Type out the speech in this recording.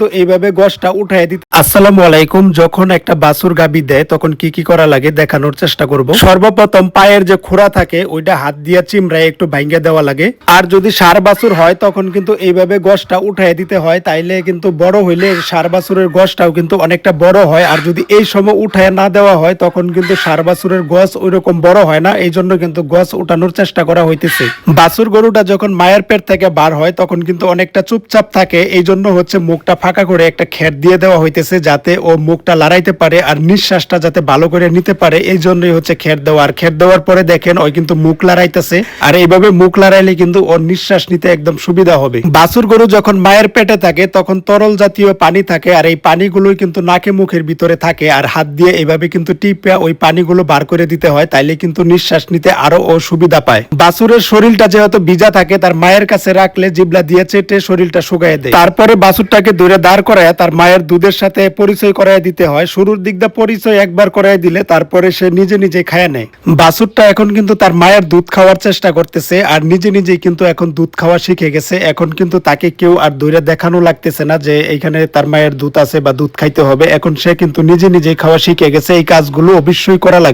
তো এইভাবে গোশটা উঠাই দিতে। আসসালামু আলাইকুম। যখন একটা বাছুর গাবি দেয় তখন কি কি করা লাগে দেখানোর চেষ্টা করব। সর্বপ্রথম পায়ের যে খুরা থাকে ওইটা হাত দিয়ে চিমড়ায় একটু ভাঙ্গে দেওয়া লাগে। আর যদি ষাঁড় বাছুর হয় তখন কিন্তু এইভাবে গোশটা উঠাই দিতে হয়, তাইলে কিন্তু বড় হইলে ষাঁড় বাছুরের গোশটাও কিন্তু অনেকটা বড় হয়। আর যদি এই সময় উঠায় না দেওয়া হয় তখন কিন্তু ষাঁড় বাছুরের গোশ ওইরকম বড় হয় না, এই জন্য কিন্তু গোশ উঠানোর চেষ্টা করা হইতেছে। বাছুর গরুটা যখন মায়ের পেট থেকে বার হয় তখন কিন্তু অনেকটা চুপচাপ থাকে, এই জন্য হচ্ছে মুখটা ফাঁকা করে একটা খের দিয়ে দেওয়া হইতেছে যাতে ও মুখটা লড়াইতে পারে আর নিঃশ্বাসটা যাতে ভালো করে নিতে পারে, এই জন্যই হচ্ছে খের দেওয়া। আর খের দেওয়ার পরে দেখেন ওই কিন্তু মুখ লড়াইতেছে, আর এইভাবে মুখ লড়াইলে কিন্তু ওর নিঃশ্বাস নিতে একদম সুবিধা হবে। বাছুর গরু যখন মায়ের পেটে থাকে তখন তরল জাতীয় পানি থাকে, আর এই পানিগুলোই কিন্তু নাকে মুখের ভিতরে থাকে, আর হাত দিয়ে এইভাবে কিন্তু টিপে ওই পানিগুলো বার করে দিতে হয়, তাইলে কিন্তু নিঃশ্বাস নিতে আরো ও সুবিধা পায়। বাছুরের শরীরটা যেহেতু ভিজা থাকে তার মায়ের কাছে রাখলে জিবলা দিয়ে চেটে শরীরটা শুকায় দেয়। তারপরে বাছুরটাকে দূরে দাঁড় করায় তার মায়ের দুধের সাথে পরিচয় করায় দিতে হয়। শুরুর দিক দিয়ে পরিচয় একবার করায় দিলে তারপরে সে নিজে নিজে খায় নেয়। বাছুরটা এখন কিন্তু তার মায়ের দুধ খাওয়ার চেষ্টা করতেছে, আর নিজে নিজেই কিন্তু এখন দুধ খাওয়া শিখে গেছে। এখন কিন্তু তাকে কেউ আর দূরে দেখানো লাগতেছে না যে এইখানে তার মায়ের দুধ আছে বা দুধ খাইতে হবে। এখন সে কিন্তু নিজে নিজেই খাওয়া শিখে গেছে। এই কাজগুলো অবশ্যই করা লাগবে।